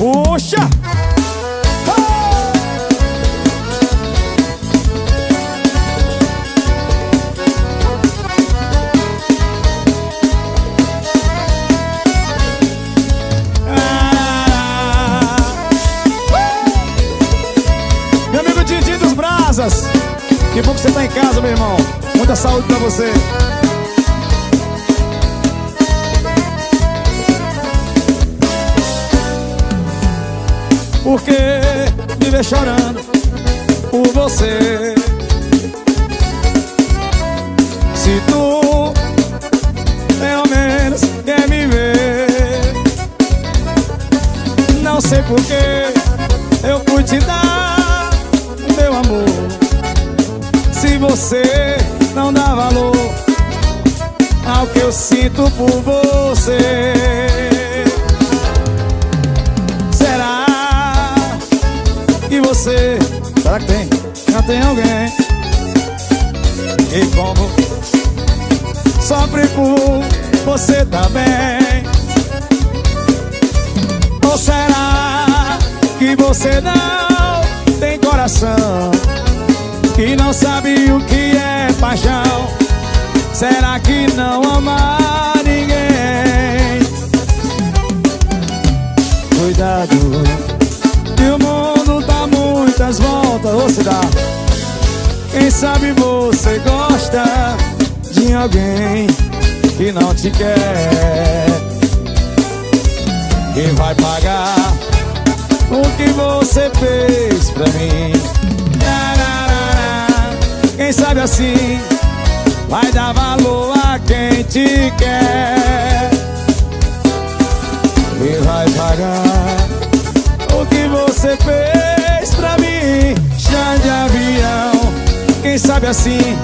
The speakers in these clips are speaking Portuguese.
Puxa! Meu amigo Didi dos Brasas, que bom que você tá em casa, meu irmão. Muita saúde pra você. Por que me ver chorando por você? Se tu pelo menos quer me ver, não sei por que eu pude te dar meu amor. Se você não dá valor ao que eu sinto por você, será que você... Será que tem? Já tem alguém e como sofre por você também? Ou será que você não tem coração, que não sabe o que é paixão? Será que não ama ninguém? Cuidado, que o mundo dá muitas voltas. Ô, se dá. Quem sabe você gosta de alguém que não te quer, que vai pagar o que você fez pra mim. Quem sabe assim vai dar valor a quem te quer, e vai pagar o que você fez pra mim. Chá de avião, quem sabe assim.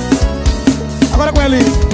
Agora com ele.